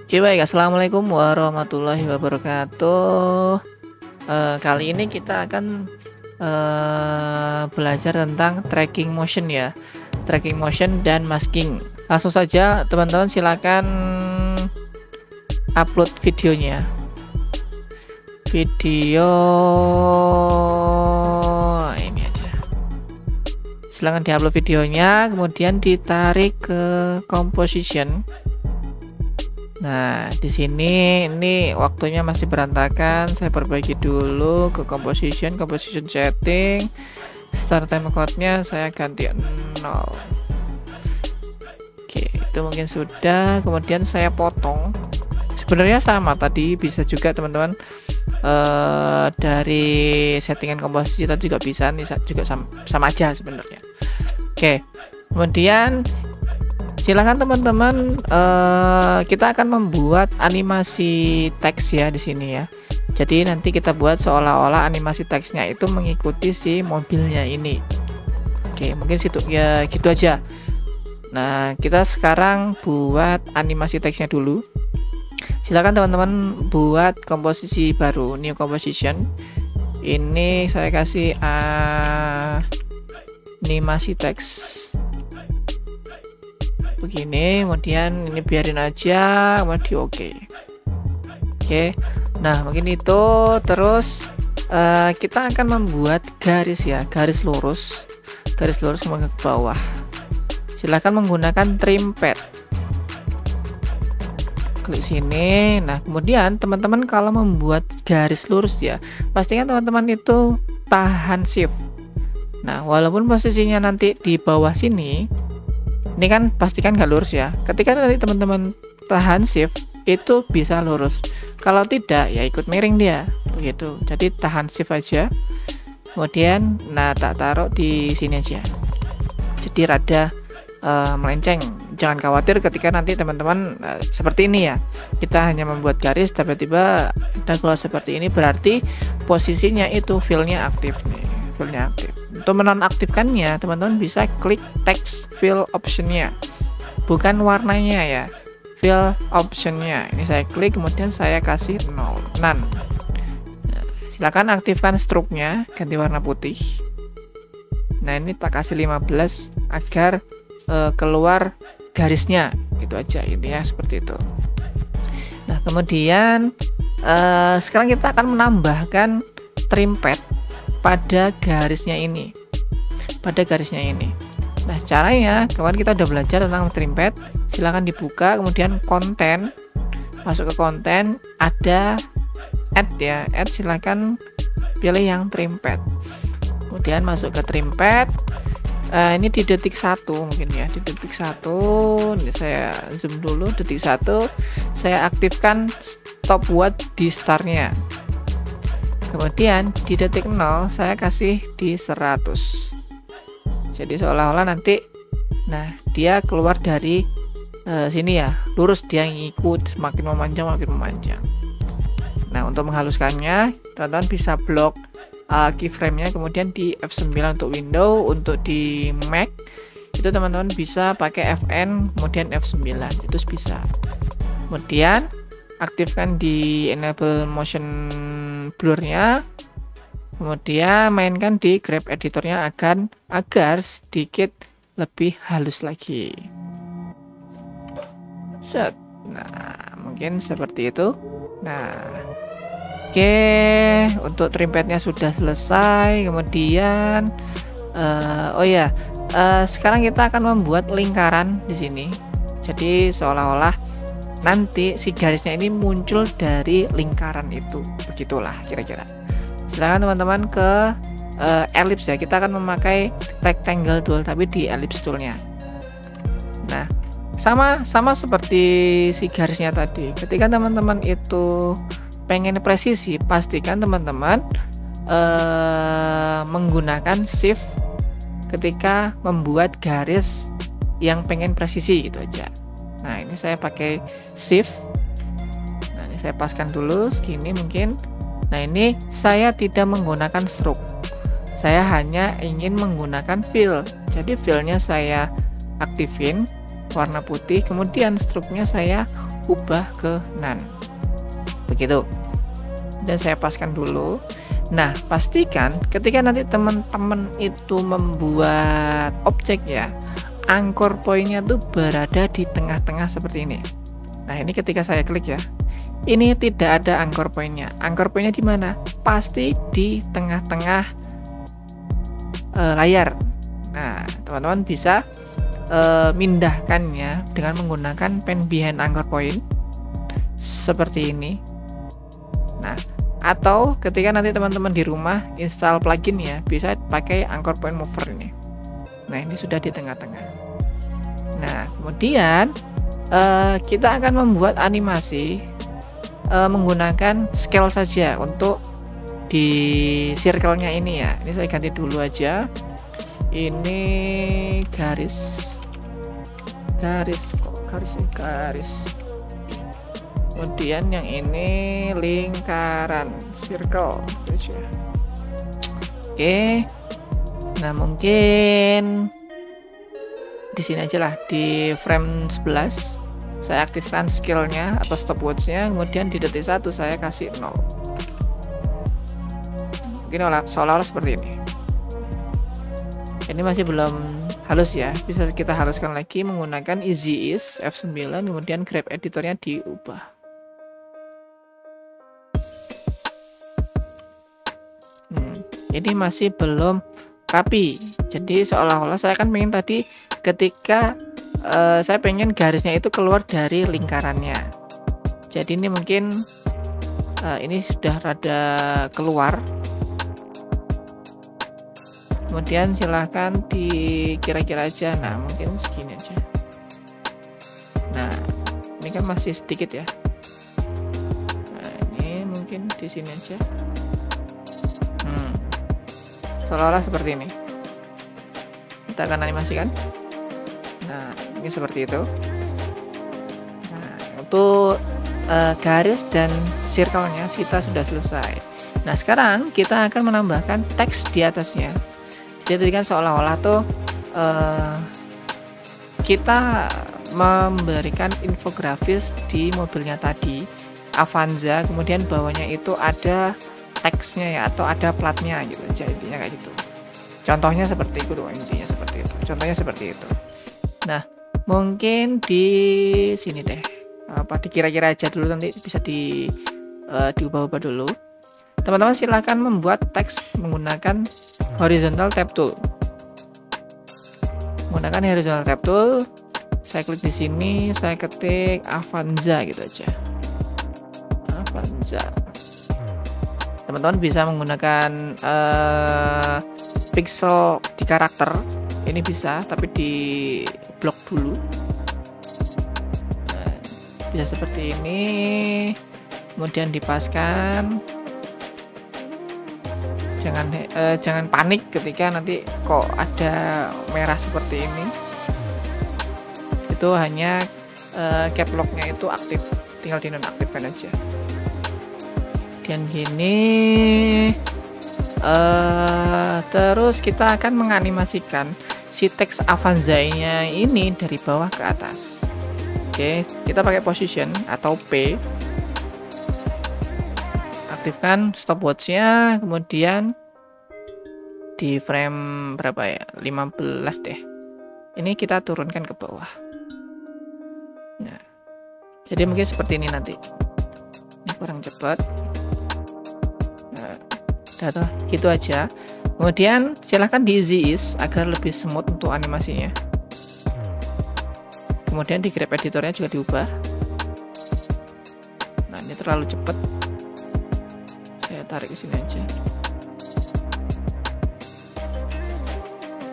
Oke baik, assalamualaikum warahmatullahi wabarakatuh. Kali ini kita akan belajar tentang tracking motion ya, tracking motion dan masking. Langsung saja teman-teman silakan upload videonya. Video ini aja. Silakan diupload videonya, kemudian ditarik ke composition. Nah, di sini ini waktunya masih berantakan. Saya perbaiki dulu ke composition setting. Start time code-nya saya ganti 0. Oke, itu mungkin sudah. Kemudian saya potong. Sebenarnya sama tadi, bisa juga teman-teman dari settingan komposisi tadi juga bisa, nih juga sama aja sebenarnya. Oke, kemudian silahkan teman-teman, kita akan membuat animasi teks ya di sini ya. Jadi nanti kita buat seolah-olah animasi teksnya itu mengikuti si mobilnya ini. Oke, mungkin situ ya, gitu aja. Nah, kita sekarang buat animasi teksnya dulu. Silakan teman-teman buat komposisi baru, new composition. Ini saya kasih animasi teks begini, kemudian ini biarin aja, kemudian oke. Nah mungkin itu. Terus kita akan membuat garis ya, garis lurus ke bawah. Silahkan menggunakan trim pad, klik sini. Nah kemudian teman-teman kalau membuat garis lurus ya, pastikan teman-teman itu tahan shift. Nah walaupun posisinya nanti di bawah sini, ini kan pastikan nggak lurus ya. Ketika nanti teman-teman tahan shift itu bisa lurus. Kalau tidak ya ikut miring dia begitu. Jadi tahan shift aja. Kemudian nah tak taruh di sini aja. Jadi rada melenceng. Jangan khawatir ketika nanti teman-teman seperti ini ya. Kita hanya membuat garis tiba-tiba ada keluar seperti ini, berarti posisinya itu fill-nya aktif nih. Fill-nya aktif. Untuk menonaktifkannya, teman-teman bisa klik text fill optionnya, bukan warnanya ya, fill optionnya. Ini saya klik, kemudian saya kasih 0, none. Nah, silakan aktifkan stroke-nya, ganti warna putih. Nah ini tak kasih 15 agar keluar garisnya, gitu aja ini ya, seperti itu. Nah kemudian sekarang kita akan menambahkan trim pad pada garisnya ini, Nah caranya kemarin kita udah belajar tentang trim pad. Silahkan dibuka, kemudian konten, masuk ke konten, ada add ya, add. Silahkan pilih yang trim pad, kemudian masuk ke trim pad. Ini di detik 1 mungkin ya, di detik 1 ini saya zoom dulu, detik 1 saya aktifkan stopwatch di startnya. Kemudian di detik 0 saya kasih di 100. Jadi seolah-olah nanti nah dia keluar dari sini ya, lurus, dia ngikut makin memanjang. Nah untuk menghaluskannya teman-teman bisa blok keyframe-nya, kemudian di F9 untuk Windows. Untuk di Mac itu teman-teman bisa pakai Fn kemudian F9, itu bisa. Kemudian aktifkan di enable motion blur-nya, kemudian mainkan di grab editornya agar sedikit lebih halus lagi. Set. Nah mungkin seperti itu. Nah oke, untuk trim pad-nya sudah selesai. Kemudian oh ya, sekarang kita akan membuat lingkaran di sini. Jadi seolah-olah nanti si garisnya ini muncul dari lingkaran itu, begitulah kira-kira. Silahkan teman-teman ke ellipse ya, kita akan memakai rectangle tool tapi di ellipse toolnya. Nah sama seperti si garisnya tadi, ketika teman-teman itu pengen presisi, pastikan teman-teman menggunakan shift ketika membuat garis yang pengen presisi, gitu aja. Nah ini saya pakai shift. Nah ini saya paskan dulu segini mungkin. Nah ini saya tidak menggunakan stroke, saya hanya ingin menggunakan fill. Jadi fill-nya saya aktifin, warna putih, kemudian struknya saya ubah ke none. Begitu. Dan saya paskan dulu. Nah, pastikan ketika nanti teman-teman itu membuat objek ya, anchor point-nya tuh berada di tengah-tengah seperti ini. Nah, ini ketika saya klik ya, ini tidak ada anchor point-nya. Anchor point-nya di mana? Pasti di tengah-tengah layar. Nah, teman-teman bisa mindahkannya dengan menggunakan pen behind anchor point seperti ini. Nah, atau ketika nanti teman-teman di rumah install plugin ya, bisa pakai anchor point mover ini. Nah, ini sudah di tengah-tengah. Nah, kemudian kita akan membuat animasi menggunakan scale saja untuk di circle-nya ini ya. Ini saya ganti dulu aja. Ini garis. Kemudian yang ini lingkaran, circle. Oke. Nah, mungkin di sini aja lah, di frame 11 saya aktifkan scale-nya atau stopwatch-nya, kemudian di detik 1 saya kasih 0. Mungkin seolah-olah seperti ini. Ini masih belum halus ya, bisa kita haluskan lagi menggunakan Easy Ease F9, kemudian grab editornya diubah. Ini masih belum rapi, jadi seolah-olah saya kan pengen tadi ketika saya pengen garisnya itu keluar dari lingkarannya. Jadi ini mungkin ini sudah rada keluar. Kemudian silahkan dikira-kira aja. Nah, mungkin segini aja. Nah, ini kan masih sedikit ya. Nah, ini mungkin di sini aja. Seolah-olah seperti ini. Kita akan animasikan. Nah, ini seperti itu. Nah, untuk garis dan circle-nya kita sudah selesai. Nah, sekarang kita akan menambahkan teks di atasnya. Jadi kan seolah-olah tuh kita memberikan infografis di mobilnya tadi, Avanza, kemudian bawahnya itu ada teksnya ya, atau ada platnya gitu aja, intinya kayak gitu. Contohnya seperti itu, intinya seperti itu. Contohnya seperti itu. Nah, mungkin di sini deh. Dikira-kira aja dulu, nanti bisa diubah-ubah dulu. Teman-teman silahkan membuat teks menggunakan horizontal tab tool. Menggunakan horizontal tab tool, saya klik di sini, saya ketik Avanza gitu aja. Avanza. Teman-teman bisa menggunakan pixel di karakter, ini bisa, tapi di blok dulu. Bisa seperti ini, kemudian dipaskan. Jangan panik ketika nanti kok ada merah seperti ini. Itu hanya cap lock-nya itu aktif, tinggal dinonaktifkan aja. Dan gini, terus kita akan menganimasikan si teks Avanza-nya ini dari bawah ke atas. Oke, kita pakai position atau P. Aktifkan stopwatch-nya, kemudian di frame berapa ya? 15 deh. Ini kita turunkan ke bawah. Nah, jadi mungkin seperti ini nanti. Ini kurang cepat. Nah, udah gitu aja. Kemudian silahkan di easy ease agar lebih smooth untuk animasinya. Kemudian di grab editornya juga diubah. Nah, ini terlalu cepat. Saya tarik ke sini aja.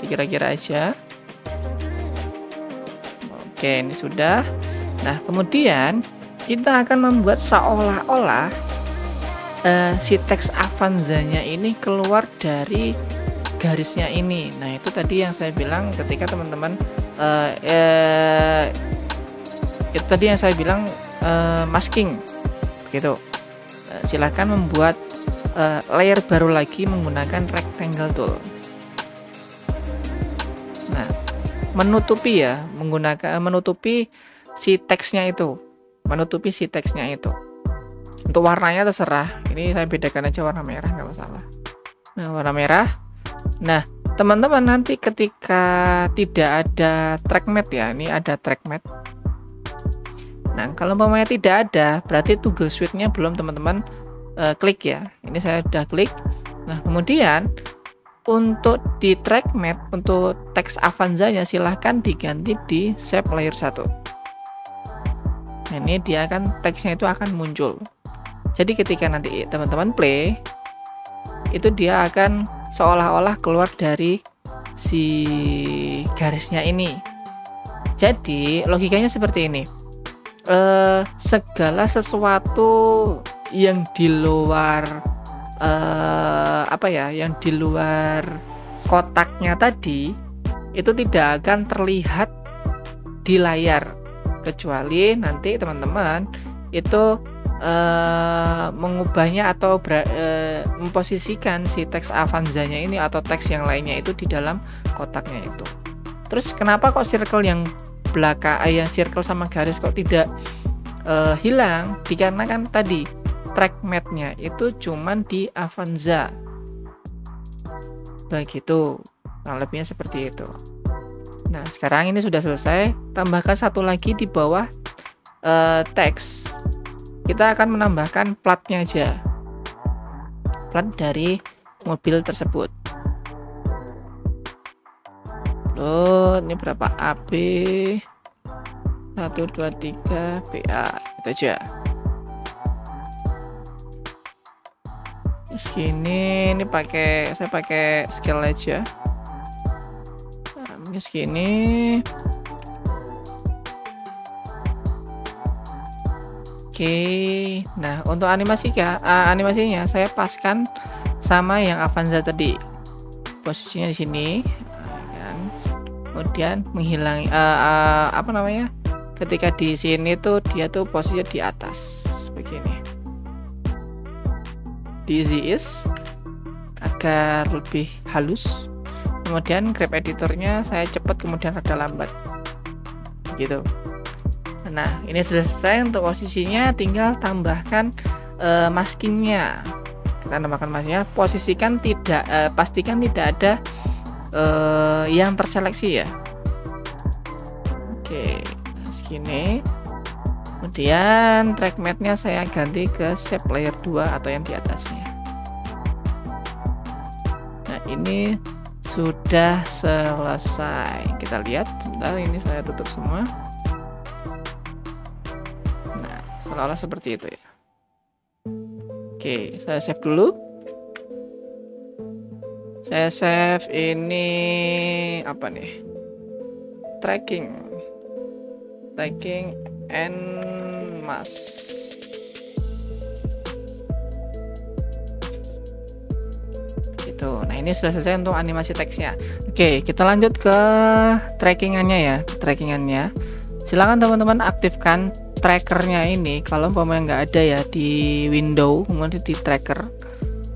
Dikira-kira aja. Oke, ini sudah. Nah, kemudian kita akan membuat seolah-olah si teks Avanza-nya ini keluar dari garisnya ini. Nah, itu tadi yang saya bilang ketika teman-teman itu tadi yang saya bilang masking gitu. Silahkan membuat layer baru lagi menggunakan rectangle tool. Nah, menutupi ya, menggunakan menutupi si teksnya itu. Menutupi si teksnya itu. Untuk warnanya terserah. Ini saya bedakan aja warna merah, nggak masalah. Nah, warna merah. Nah, teman-teman nanti ketika tidak ada track matte ya, ini ada track matte. Nah, kalau umpamanya tidak ada, berarti toggle switch-nya belum teman-teman klik ya. Ini saya sudah klik. Nah, kemudian untuk di track matte, untuk teks Avanza-nya silahkan diganti di shape layer 1. Nah, ini dia akan teksnya itu akan muncul. Jadi ketika nanti teman-teman play, itu dia akan seolah-olah keluar dari si garisnya ini. Jadi logikanya seperti ini. Segala sesuatu yang di luar yang di luar kotaknya tadi itu tidak akan terlihat di layar, kecuali nanti teman-teman itu mengubahnya atau memposisikan si teks Avanza-nya ini atau teks yang lainnya itu di dalam kotaknya itu. Terus kenapa kok circle yang belakang circle sama garis kok tidak hilang? Dikarenakan tadi track matte-nya itu cuman di Avanza. Begitu. Nah, lebihnya seperti itu. Nah, sekarang ini sudah selesai. Tambahkan satu lagi di bawah teks. Kita akan menambahkan platnya aja. Plat dari mobil tersebut. Loh, ini berapa? AB 123 BA. Itu aja. Segini, ini saya pakai scale aja. Nah, ini segini. Oke, nah untuk animasinya saya paskan sama yang Avanza tadi. Posisinya di sini, kan. Kemudian menghilangi ketika di sini tuh dia tuh posisinya di atas begini. Di easy is agar lebih halus. Kemudian grab editornya saya cepat kemudian rada lambat. Gitu. Nah, ini sudah selesai. Untuk posisinya tinggal tambahkan maskingnya. Kita tambahkan maskingnya. Posisikan pastikan tidak ada yang terseleksi ya. Oke, segini. Kemudian track matte-nya saya ganti ke shape layer 2 atau yang di atasnya. Nah, ini sudah selesai. Kita lihat. Sebentar, ini saya tutup semua. Seolah-olah seperti itu ya. Oke, saya save dulu. Saya save ini apa nih? Tracking and mask. Gitu. Nah, ini sudah selesai untuk animasi teksnya. Oke, kita lanjut ke trackingannya ya. Silakan teman-teman aktifkan trackernya ini. Kalau umpamanya nggak ada ya di window, kemudian di tracker,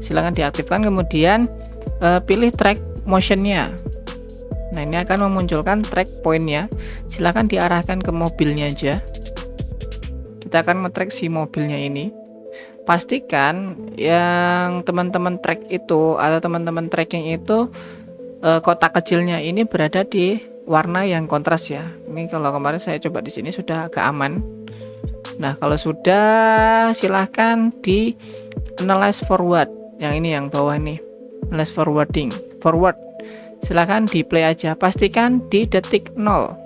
silahkan diaktifkan. Kemudian pilih track motionnya. Nah, ini akan memunculkan track pointnya. Silahkan diarahkan ke mobilnya aja. Kita akan nge-track si mobilnya ini. Pastikan yang teman-teman track itu atau teman-teman tracking itu kotak kecilnya ini berada di warna yang kontras ya. Ini kalau kemarin saya coba di sini sudah agak aman. Nah, kalau sudah silahkan di analyze forward. Yang ini yang bawah nih. Analyze forward. Silahkan di play aja. Pastikan di detik 0.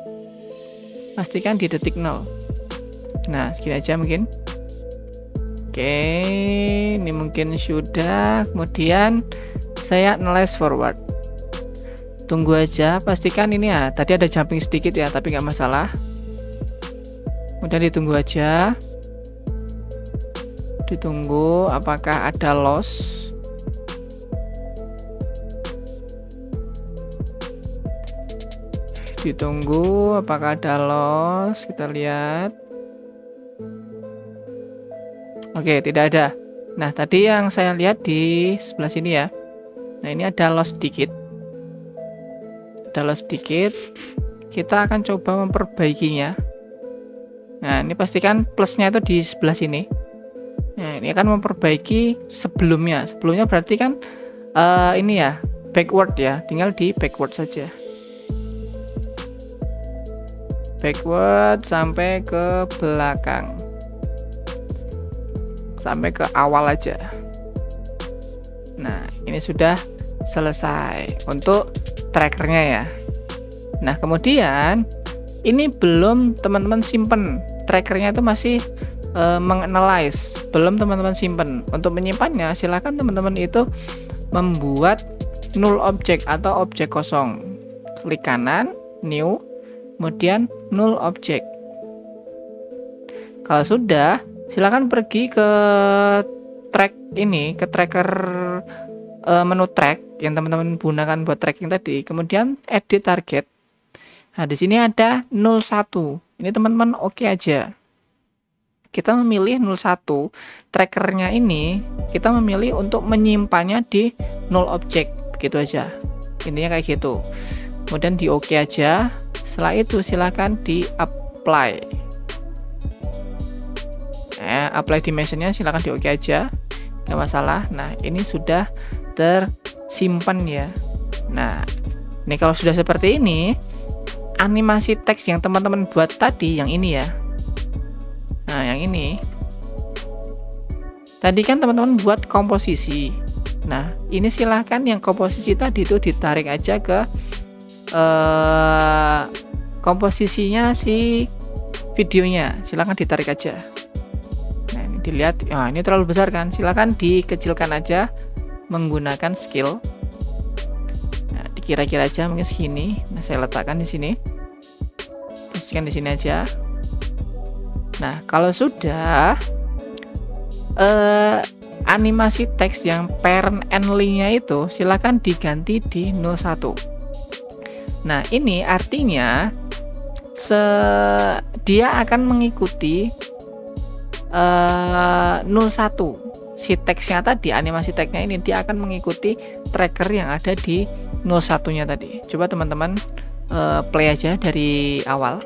Nah, segini aja mungkin. Oke, ini mungkin sudah. Kemudian saya analyze forward. Tunggu aja, pastikan ini ya. Tadi ada jumping sedikit ya, tapi nggak masalah. Kemudian ditunggu aja. Ditunggu apakah ada loss. Ditunggu apakah ada loss. Kita lihat. Oke, tidak ada. Nah, tadi yang saya lihat di sebelah sini ya. Nah, ini ada loss sedikit. kita akan coba memperbaikinya. Nah, ini pastikan plusnya itu di sebelah sini. Nah, ini akan memperbaiki sebelumnya. Sebelumnya berarti kan ini ya, backward ya. Tinggal di backward saja. Backward sampai ke belakang. Sampai ke awal aja. Nah, ini sudah selesai untuk trackernya ya. Nah, kemudian ini belum teman-teman simpen. Trackernya itu masih menganalyze, belum teman-teman simpen. Untuk menyimpannya silahkan teman-teman itu membuat null object atau objek kosong. Klik kanan, new, kemudian null object. Kalau sudah, silahkan pergi ke track ini, ke tracker menu track yang teman-teman gunakan buat tracking tadi, kemudian edit target. Nah, di sini ada 01. Ini teman-teman oke aja. Kita memilih 01, trackernya ini kita memilih untuk menyimpannya di null object, begitu aja. Intinya kayak gitu. Kemudian di oke aja. Setelah itu silahkan di apply. Apply dimensionnya silahkan di oke aja, nggak masalah. Nah, ini sudah tersimpan ya. Nah, ini kalau sudah seperti ini, animasi teks yang teman-teman buat tadi, yang ini ya. Nah, yang ini tadi kan teman-teman buat komposisi. Nah, ini silahkan yang komposisi tadi itu ditarik aja ke komposisinya si videonya, silahkan ditarik aja. Nah, ini dilihat, nah, ini terlalu besar kan, silahkan dikecilkan aja menggunakan skill. Nah, dikira-kira aja mungkin segini. Nah, saya letakkan di sini, posisikan di sini aja. Nah, kalau sudah animasi teks yang parent and link-nya itu silahkan diganti di 01. Nah, ini artinya dia akan mengikuti 01. Si teksnya tadi, animasi teksnya ini dia akan mengikuti tracker yang ada di 01-nya tadi. Coba teman-teman play aja dari awal.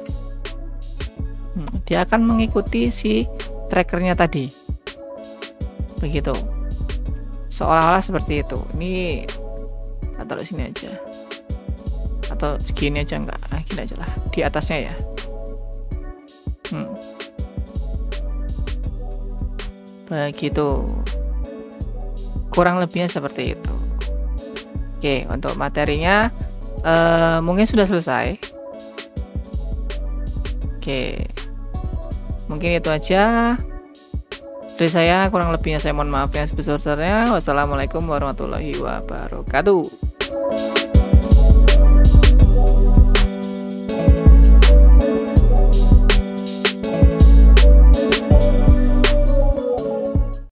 Dia akan mengikuti si trackernya tadi. Begitu. Seolah-olah seperti itu. Ini kita taruh sini aja. Atau segini aja enggak, gini aja lah, di atasnya ya. Begitu, kurang lebihnya seperti itu. Oke, untuk materinya mungkin sudah selesai. Oke, mungkin itu aja dari saya. Kurang lebihnya saya mohon maaf yang sebesar-besarnya. Wassalamualaikum warahmatullahi wabarakatuh.